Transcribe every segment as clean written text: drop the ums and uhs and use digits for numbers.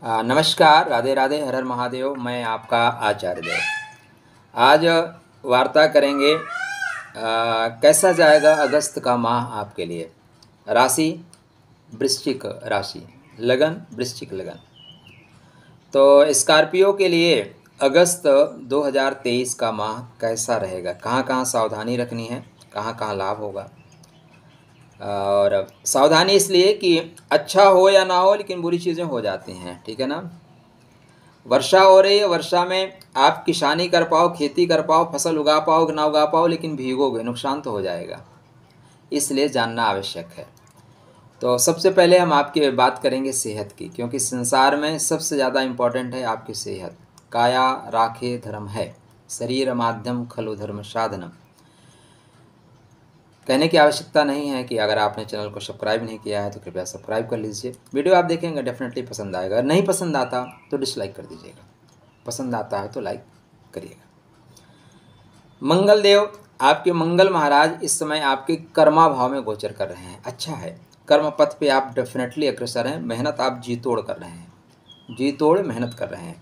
नमस्कार, राधे राधे, हर हर महादेव। मैं आपका आचार्य देव। आज वार्ता करेंगे कैसा जाएगा अगस्त का माह आपके लिए। राशि वृश्चिक राशि, लगन वृश्चिक लगन। तो स्कॉर्पियो के लिए अगस्त 2023 का माह कैसा रहेगा, कहाँ कहाँ सावधानी रखनी है, कहाँ कहाँ लाभ होगा। और सावधानी इसलिए कि अच्छा हो या ना हो लेकिन बुरी चीज़ें हो जाती हैं, ठीक है ना। वर्षा हो रही है, वर्षा में आप किसानी कर पाओ, खेती कर पाओ, फसल उगा पाओ ना उगा पाओ, लेकिन भीगोगे, नुकसान तो हो जाएगा, इसलिए जानना आवश्यक है। तो सबसे पहले हम आपकी बात करेंगे सेहत की, क्योंकि संसार में सबसे ज़्यादा इम्पोर्टेंट है आपकी सेहत। काया राखे धर्म है, शरीर माध्यम खलु धर्म साधनम। कहने की आवश्यकता नहीं है कि अगर आपने चैनल को सब्सक्राइब नहीं किया है तो कृपया सब्सक्राइब कर लीजिए। वीडियो आप देखेंगे डेफिनेटली पसंद आएगा, अगर नहीं पसंद आता तो डिसलाइक कर दीजिएगा, पसंद आता है तो लाइक करिएगा। मंगल देव आपके मंगल महाराज इस समय आपके कर्मा भाव में गोचर कर रहे हैं। अच्छा है, कर्म पथ पे आप डेफिनेटली अग्रसर हैं, मेहनत आप जी तोड़ कर रहे हैं, जी तोड़ मेहनत कर रहे हैं।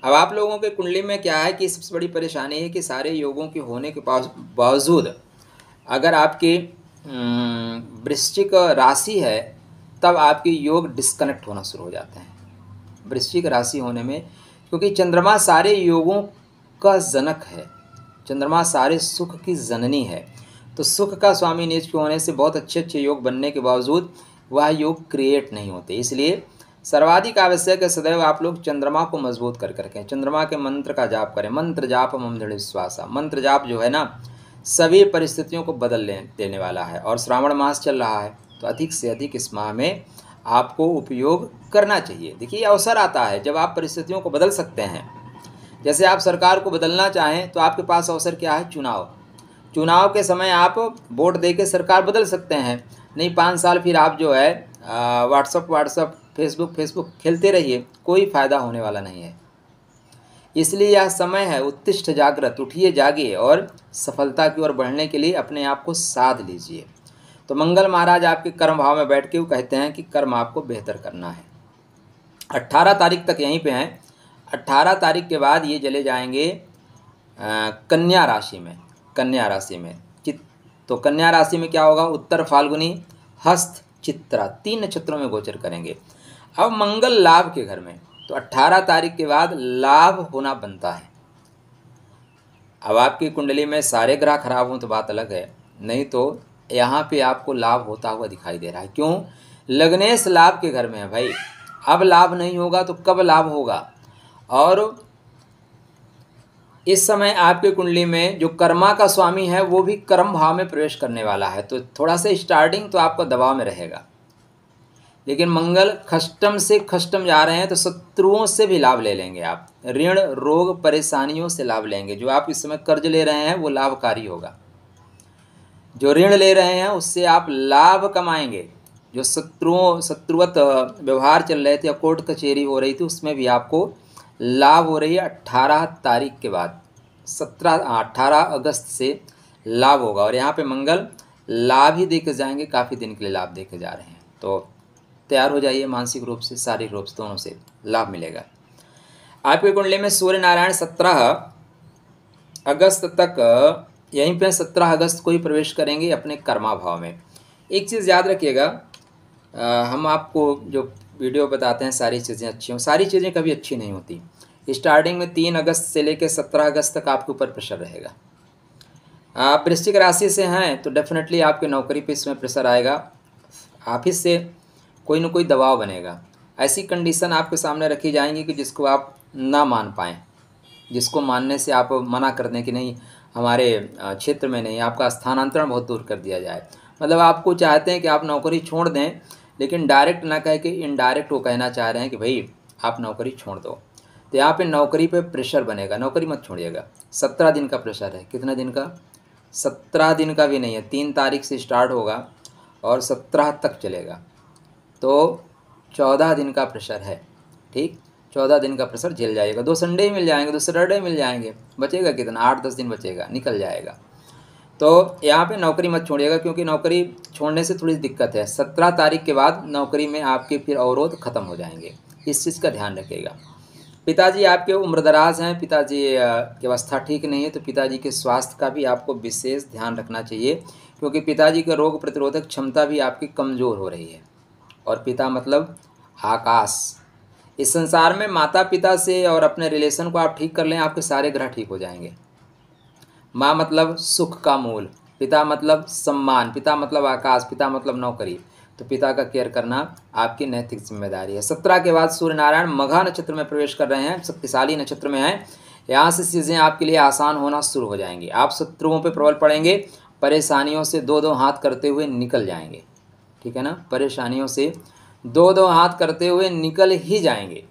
अब आप लोगों के कुंडली में क्या है कि सबसे बड़ी परेशानी है कि सारे योगों के होने के बावजूद अगर आपकी वृश्चिक राशि है तब आपके योग डिस्कनेक्ट होना शुरू हो जाते हैं। वृश्चिक राशि होने में, क्योंकि चंद्रमा सारे योगों का जनक है, चंद्रमा सारे सुख की जननी है, तो सुख का स्वामी नीच के होने से बहुत अच्छे अच्छे योग बनने के बावजूद वह योग क्रिएट नहीं होते। इसलिए सर्वाधिक आवश्यक है सदैव आप लोग चंद्रमा को मजबूत कर करके चंद्रमा के मंत्र का जाप करें। मंत्र जाप मम दृढ़ विश्वासा, मंत्र जाप जो है ना सभी परिस्थितियों को बदल देने वाला है। और श्रावण मास चल रहा है तो अधिक से अधिक इस माह में आपको उपयोग करना चाहिए। देखिए अवसर आता है जब आप परिस्थितियों को बदल सकते हैं। जैसे आप सरकार को बदलना चाहें तो आपके पास अवसर क्या है, चुनाव के समय आप वोट दे के सरकार बदल सकते हैं। नहीं 5 साल फिर आप जो है व्हाट्सअप फेसबुक खेलते रहिए, कोई फ़ायदा होने वाला नहीं है। इसलिए यह समय है उत्तिष्ठ जागृत, उठिए जागिए और सफलता की ओर बढ़ने के लिए अपने आप को साध लीजिए। तो मंगल महाराज आपके कर्म भाव में बैठ के वो कहते हैं कि कर्म आपको बेहतर करना है। 18 तारीख तक यहीं पे हैं। 18 तारीख के बाद ये चले जाएंगे कन्या राशि में। तो कन्या राशि में क्या होगा, उत्तर फाल्गुनी हस्त चित्रा 3 नक्षत्रों में गोचर करेंगे। अब मंगल लाभ के घर में, तो 18 तारीख के बाद लाभ होना बनता है। अब आपकी कुंडली में सारे ग्रह खराब हों तो बात अलग है, नहीं तो यहाँ पे आपको लाभ होता हुआ दिखाई दे रहा है। क्यों, लग्नेश लाभ के घर में है भाई। अब लाभ नहीं होगा तो कब लाभ होगा। और इस समय आपके कुंडली में जो कर्मा का स्वामी है वो भी कर्म भाव में प्रवेश करने वाला है, तो थोड़ा सा स्टार्टिंग तो आपका दबाव में रहेगा। लेकिन मंगल खष्टम से खष्टम जा रहे हैं तो शत्रुओं से भी लाभ ले लेंगे आप, ऋण रोग परेशानियों से लाभ लेंगे। जो आप इस समय कर्ज ले रहे हैं वो लाभकारी होगा, जो ऋण ले रहे हैं उससे आप लाभ कमाएंगे। जो शत्रुवत व्यवहार चल रहे थे या कोर्ट कचहरी हो रही थी उसमें भी आपको लाभ हो रही है। 18 तारीख के बाद 18 अगस्त से लाभ होगा। और यहाँ पे मंगल लाभ ही देके जाएंगे, काफ़ी दिन के लिए लाभ देके जा रहे हैं। तो तैयार हो जाइए, मानसिक रूप से शारीरिक रूप से दोनों से लाभ मिलेगा। आपके कुंडली में सूर्य नारायण 17 अगस्त तक यहीं पे 17 अगस्त को ही प्रवेश करेंगे अपने कर्मा भाव में। एक चीज़ याद रखिएगा, हम आपको जो वीडियो बताते हैं सारी चीज़ें अच्छी हों, सारी चीज़ें कभी अच्छी नहीं होती। स्टार्टिंग में 3 अगस्त से लेकर 17 अगस्त तक आपके ऊपर प्रेशर रहेगा। आप वृश्चिक राशि से हैं तो डेफिनेटली आपके नौकरी पे इसमें प्रेशर आएगा, ऑफिस से कोई ना कोई दबाव बनेगा। ऐसी कंडीशन आपके सामने रखी जाएंगी कि जिसको आप ना मान पाएँ, जिसको मानने से आप मना कर दें कि नहीं हमारे क्षेत्र में नहीं, आपका स्थानांतरण बहुत दूर कर दिया जाए। मतलब आपको चाहते हैं कि आप नौकरी छोड़ दें, लेकिन डायरेक्ट ना कह के इनडायरेक्ट वो कहना चाह रहे हैं कि भाई आप नौकरी छोड़ दो। तो यहाँ पे नौकरी पे प्रेशर बनेगा, नौकरी मत छोड़िएगा। 17 दिन का प्रेशर है। कितना दिन का, 17 दिन का भी नहीं है, 3 तारीख से स्टार्ट होगा और 17 तक चलेगा, तो 14 दिन का प्रेशर है। ठीक, 14 दिन का प्रेशर झेल जाइएगा। 2 संडे ही मिल जाएंगे, 2 सैटरडे मिल जाएंगे, बचेगा कितना, 8-10 दिन बचेगा, निकल जाएगा। तो यहाँ पे नौकरी मत छोड़िएगा, क्योंकि नौकरी छोड़ने से थोड़ी दिक्कत है। 17 तारीख के बाद नौकरी में आपके फिर अवरोध खत्म हो जाएंगे। इस चीज़ का ध्यान रखिएगा। पिताजी आपके उम्रदराज हैं, पिताजी की अवस्था ठीक नहीं है, तो पिताजी के स्वास्थ्य का भी आपको विशेष ध्यान रखना चाहिए, क्योंकि पिताजी का रोग प्रतिरोधक क्षमता भी आपकी कमज़ोर हो रही है। और पिता मतलब आकाश। इस संसार में माता पिता से और अपने रिलेशन को आप ठीक कर लें, आपके सारे ग्रह ठीक हो जाएंगे। माँ मतलब सुख का मूल, पिता मतलब सम्मान, पिता मतलब आकाश, पिता मतलब नौकरी। तो पिता का केयर करना आपकी नैतिक जिम्मेदारी है। 17 के बाद सूर्य नारायण मघा नक्षत्र में प्रवेश कर रहे हैं, शक्तिशाली नक्षत्र में हैं। यहाँ से चीज़ें आपके लिए आसान होना शुरू हो जाएंगी। आप शत्रुओं पे प्रबल पड़ेंगे, परेशानियों से दो दो हाथ करते हुए निकल जाएंगे। ठीक है ना, परेशानियों से दो दो हाथ करते हुए निकल ही जाएंगे।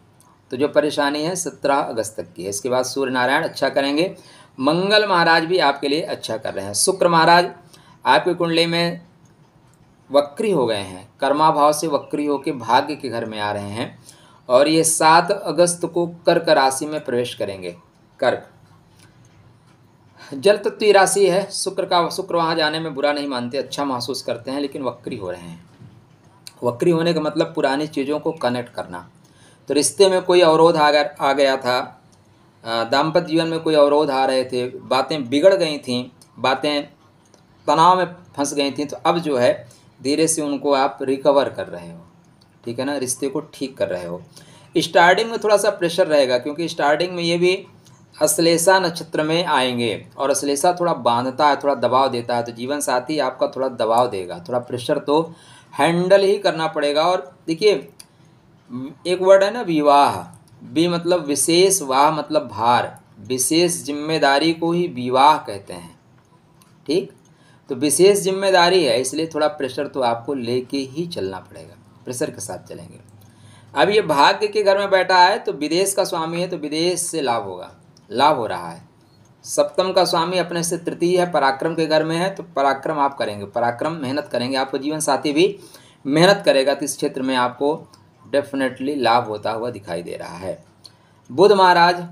तो जो परेशानी है 17 अगस्त तक की है। इसके बाद सूर्य नारायण अच्छा करेंगे। मंगल महाराज भी आपके लिए अच्छा कर रहे हैं। शुक्र महाराज आपकी कुंडली में वक्री हो गए हैं, कर्मा भाव से वक्री होकर भाग्य के घर में आ रहे हैं, और ये 7 अगस्त को कर्क राशि में प्रवेश करेंगे। कर्क जल तत्व राशि है। शुक्र वहाँ जाने में बुरा नहीं मानते, अच्छा महसूस करते हैं, लेकिन वक्री हो रहे हैं। वक्री होने का मतलब पुरानी चीज़ों को कनेक्ट करना। तो रिश्ते में कोई अवरोध आ गया था, दाम्पत्य जीवन में कोई अवरोध आ रहे थे, बातें बिगड़ गई थीं, बातें तनाव में फंस गई थी, तो अब जो है धीरे से उनको आप रिकवर कर रहे हो। ठीक है ना, रिश्ते को ठीक कर रहे हो। स्टार्टिंग में थोड़ा सा प्रेशर रहेगा, क्योंकि स्टार्टिंग में ये भी अश्लेषा नक्षत्र में आएंगे, और अश्लेषा थोड़ा बांधता है, थोड़ा दबाव देता है। तो जीवन साथी आपका थोड़ा दबाव देगा, थोड़ा प्रेशर तो हैंडल ही करना पड़ेगा। और देखिए, एक वर्ड है ना विवाह, बी मतलब विशेष, वाह मतलब भार, विशेष जिम्मेदारी को ही विवाह कहते हैं। ठीक, तो विशेष जिम्मेदारी है, इसलिए थोड़ा प्रेशर तो आपको लेके ही चलना पड़ेगा, प्रेशर के साथ चलेंगे। अब ये भाग्य के घर में बैठा है, तो विदेश का स्वामी है, तो विदेश से लाभ होगा, लाभ हो रहा है। सप्तम का स्वामी अपने से तृतीय है, पराक्रम के घर में है, तो पराक्रम आप करेंगे, पराक्रम मेहनत करेंगे। आपको जीवन साथी भी मेहनत करेगा, तो इस क्षेत्र में आपको डेफिनेटली लाभ होता हुआ दिखाई दे रहा है। बुध महाराज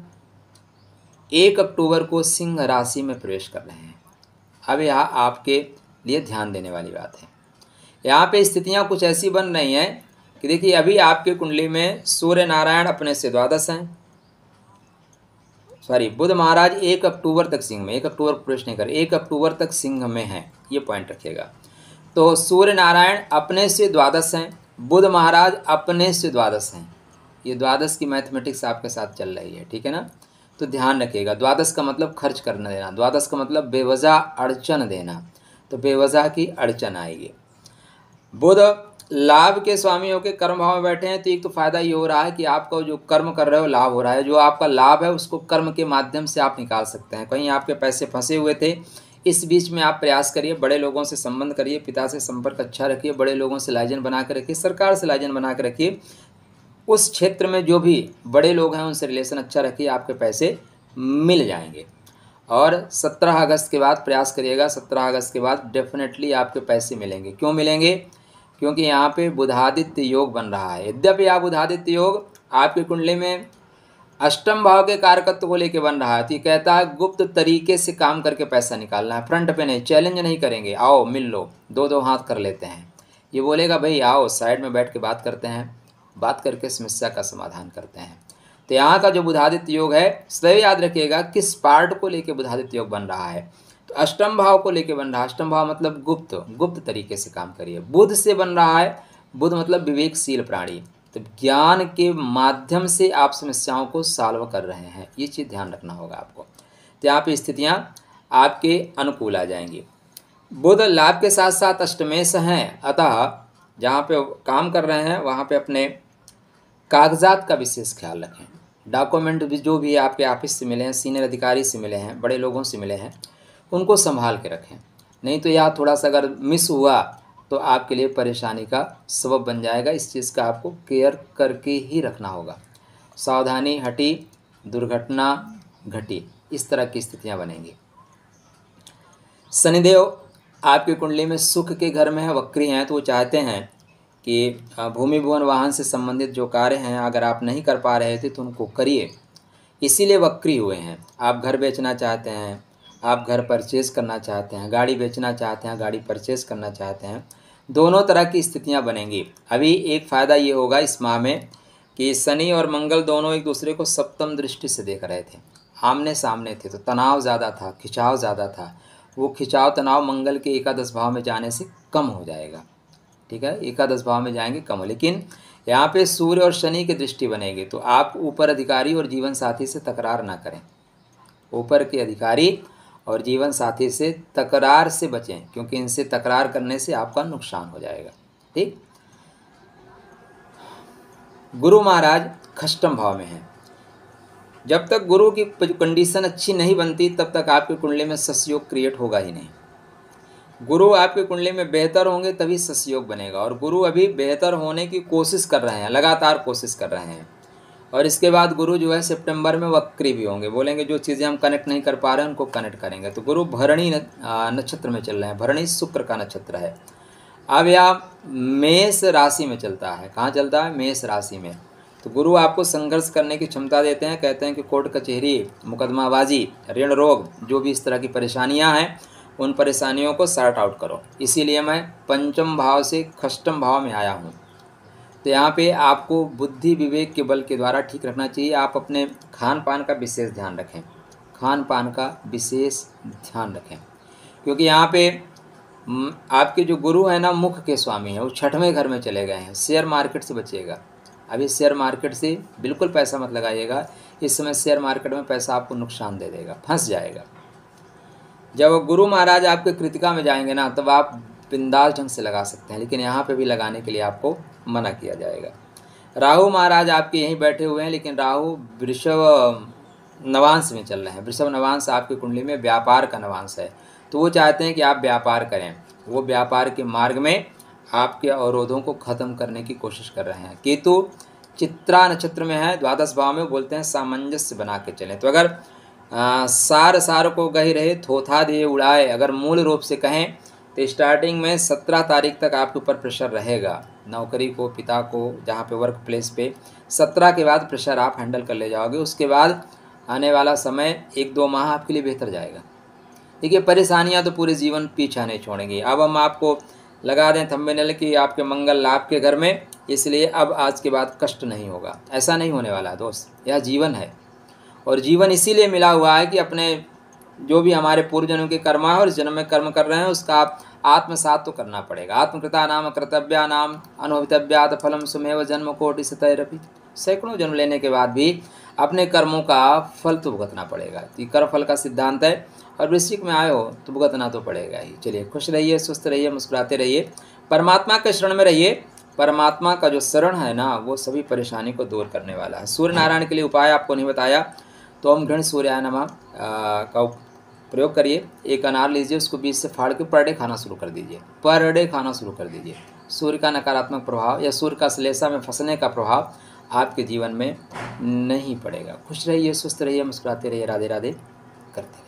1 अक्टूबर को सिंह राशि में प्रवेश कर रहे हैं। अब यहाँ आपके लिए ध्यान देने वाली बात है, यहाँ पे स्थितियाँ कुछ ऐसी बन रही हैं कि देखिए, अभी आपके कुंडली में सूर्य नारायण अपने से द्वादश हैं, बुध महाराज 1 अक्टूबर तक सिंह में, 1 अक्टूबर प्रवेश नहीं कर, 1 अक्टूबर तक सिंह में हैं, ये पॉइंट रखिएगा। तो सूर्य नारायण अपने से द्वादश हैं, बुध महाराज अपने से द्वादश हैं। ये द्वादश की मैथमेटिक्स आपके साथ चल रही है। ठीक है ना, तो ध्यान रखिएगा। द्वादश का मतलब खर्च करना देना, द्वादश का मतलब बेवजह अड़चन देना, तो बेवजह की अड़चन आएगी। बुध लाभ के स्वामी होकर कर्म भाव में बैठे हैं, तो एक तो फायदा ये हो रहा है कि आपका जो कर्म कर रहे हो लाभ हो रहा है। जो आपका लाभ है उसको कर्म के माध्यम से आप निकाल सकते हैं। कहीं आपके पैसे फंसे हुए थे, इस बीच में आप प्रयास करिए, बड़े लोगों से संबंध करिए, पिता से संपर्क अच्छा रखिए, बड़े लोगों से लाइजन बना कर रखिए, सरकार से लाइजन बना कर रखिए। उस क्षेत्र में जो भी बड़े लोग हैं उनसे रिलेशन अच्छा रखिए, आपके पैसे मिल जाएंगे। और 17 अगस्त के बाद प्रयास करिएगा, 17 अगस्त के बाद डेफिनेटली आपके पैसे मिलेंगे। क्यों मिलेंगे? क्योंकि यहाँ पे बुधादित्य योग बन रहा है। यद्यपि आप बुधादित्य योग आपकी कुंडली में अष्टम भाव के कारकत्व को लेके बन रहा है, तो ये कहता है गुप्त तरीके से काम करके पैसा निकालना है, फ्रंट पे नहीं, चैलेंज नहीं करेंगे, आओ मिल लो, दो दो हाथ कर लेते हैं। ये बोलेगा भाई आओ साइड में बैठ के बात करते हैं, बात करके समस्या का समाधान करते हैं। तो यहाँ का जो बुधादित्य योग है, सही याद रखिएगा किस पार्ट को लेके बुधादित्य योग बन रहा है, तो अष्टम भाव को लेके बन रहा है। अष्टम भाव मतलब गुप्त तरीके से काम करिए। बुध से बन रहा है, बुध मतलब विवेकशील प्राणी, तो ज्ञान के माध्यम से आप समस्याओं को सॉल्व कर रहे हैं, ये चीज़ ध्यान रखना होगा आपको। तो यहाँ पे स्थितियाँ आपके अनुकूल आ जाएंगी। बुध लाभ के साथ साथ अष्टमेश हैं, अतः जहाँ पे काम कर रहे हैं वहाँ पे अपने कागजात का विशेष ख्याल रखें। डॉक्यूमेंट भी जो भी आपके ऑफिस से मिले हैं, सीनियर अधिकारी से मिले हैं, बड़े लोगों से मिले हैं, उनको संभाल के रखें, नहीं तो यहाँ थोड़ा सा अगर मिस हुआ तो आपके लिए परेशानी का सबब बन जाएगा। इस चीज़ का आपको केयर करके ही रखना होगा। सावधानी हटी, दुर्घटना घटी, इस तरह की स्थितियाँ बनेंगी। शनिदेव आपकी कुंडली में सुख के घर में है, वक्री हैं, तो वो चाहते हैं कि भूमि भवन वाहन से संबंधित जो कार्य हैं अगर आप नहीं कर पा रहे थे तो उनको करिए, इसीलिए वक्री हुए हैं। आप घर बेचना चाहते हैं, आप घर परचेज़ करना चाहते हैं, गाड़ी बेचना चाहते हैं, गाड़ी परचेज़ करना चाहते हैं, दोनों तरह की स्थितियां बनेंगी। अभी एक फ़ायदा ये होगा इस माह में कि शनि और मंगल दोनों एक दूसरे को सप्तम दृष्टि से देख रहे थे, आमने सामने थे, तो तनाव ज़्यादा था, खिंचाव ज़्यादा था। वो खिंचाव तनाव मंगल के एकादश भाव में जाने से कम हो जाएगा। ठीक है, एकादश भाव में जाएंगे कम हो। लेकिन यहाँ पे सूर्य और शनि की दृष्टि बनेगी, तो आप ऊपर अधिकारी और जीवन साथी से तकरार ना करें। ऊपर के अधिकारी और जीवन साथी से तकरार से बचें, क्योंकि इनसे तकरार करने से आपका नुकसान हो जाएगा। ठीक। गुरु महाराज खष्टम भाव में हैं। जब तक गुरु की कंडीशन अच्छी नहीं बनती तब तक आपकी कुंडली में सस्योग क्रिएट होगा ही नहीं। गुरु आपकी कुंडली में बेहतर होंगे तभी सस्योग बनेगा, और गुरु अभी बेहतर होने की कोशिश कर रहे हैं, लगातार कोशिश कर रहे हैं। और इसके बाद गुरु जो है सितंबर में वक्री भी होंगे, बोलेंगे जो चीज़ें हम कनेक्ट नहीं कर पा रहे हैं उनको कनेक्ट करेंगे। तो गुरु भरणी नक्षत्र में चल रहे हैं, भरणी शुक्र का नक्षत्र है। अब यह मेष राशि में चलता है। कहाँ चलता है? मेष राशि में। तो गुरु आपको संघर्ष करने की क्षमता देते हैं। कहते हैं कि कोर्ट कचहरी, मुकदमाबाजी, ऋण रोग, जो भी इस तरह की परेशानियां हैं उन परेशानियों को सॉर्ट आउट करो। इसीलिए मैं पंचम भाव से खष्टम भाव में आया हूँ। तो यहाँ पे आपको बुद्धि विवेक के बल के द्वारा ठीक रखना चाहिए। आप अपने खान पान का विशेष ध्यान रखें, खान पान का विशेष ध्यान रखें, क्योंकि यहाँ पे आपके जो गुरु हैं ना, मुख के स्वामी हैं, वो छठवें घर में चले गए हैं। शेयर मार्केट से बचिएगा। अभी शेयर मार्केट से बिल्कुल पैसा मत लगाइएगा। इस समय शेयर मार्केट में पैसा आपको नुकसान दे देगा, फंस जाएगा। जब गुरु महाराज आपके कृतिका में जाएंगे ना, तब आप बिंदास ढंग से लगा सकते हैं, लेकिन यहाँ पे भी लगाने के लिए आपको मना किया जाएगा। राहु महाराज आपके यहीं बैठे हुए हैं, लेकिन राहु वृषभ नवांश में चल रहे हैं। वृषभ नवांश आपकी कुंडली में व्यापार का नवांश है, तो वो चाहते हैं कि आप व्यापार करें। वो व्यापार के मार्ग में आपके अवरोधों को खत्म करने की कोशिश कर रहे हैं। केतु चित्रा नक्षत्र में है, द्वादश भाव में, बोलते हैं सामंजस्य बना के चलें। तो अगर सार को गही रहे थोथा दिए उड़ाए, अगर मूल रूप से कहें तो स्टार्टिंग में 17 तारीख तक आपके ऊपर प्रेशर रहेगा। नौकरी को, पिता को, जहाँ पे वर्क प्लेस पे 17 के बाद प्रेशर आप हैंडल कर ले जाओगे। उसके बाद आने वाला समय 1-2 माह आपके लिए बेहतर जाएगा। देखिए, परेशानियाँ तो पूरे जीवन पीछा नहीं छोड़ेंगी। अब हम आपको लगा दें थंबनेल कि आपके मंगल लाभ के घर में, इसलिए अब आज के बाद कष्ट नहीं होगा। ऐसा नहीं होने वाला है दोस्त, यह जीवन है। और जीवन इसीलिए मिला हुआ है कि अपने जो भी हमारे पूर्वजन्म के कर्म है और इस जन्म में कर्म कर रहे हैं उसका आत्मसात तो करना पड़ेगा। आत्मकृता नाम कर्तव्या नाम अनुभवितव्यात फलम सुमेव जन्म कोटि सतैरपि। सैकड़ों जन्म लेने के बाद भी अपने कर्मों का फल तो भुगतना पड़ेगा। ये कर्म फल का सिद्धांत है, और वृश्चिक में आए हो तो भुगतना तो पड़ेगा ही। चलिए, खुश रहिए, स्वस्थ रहिए, मुस्कुराते रहिए, परमात्मा के शरण में रहिए। परमात्मा का जो शरण है ना, वो सभी परेशानी को दूर करने वाला है। सूर्य नारायण के लिए उपाय आपको नहीं बताया, तो ओम गण सूर्याय नमः का प्रयोग करिए। एक अनार लीजिए, उसको बीच से फाड़ के पर डे खाना शुरू कर दीजिए। पर डे खाना शुरू कर दीजिए। सूर्य का नकारात्मक प्रभाव या सूर्य का श्लेषा में फंसने का प्रभाव आपके जीवन में नहीं पड़ेगा। खुश रहिए, स्वस्थ रहिए, मुस्कुराते रहिए, राधे राधे करते रहिए।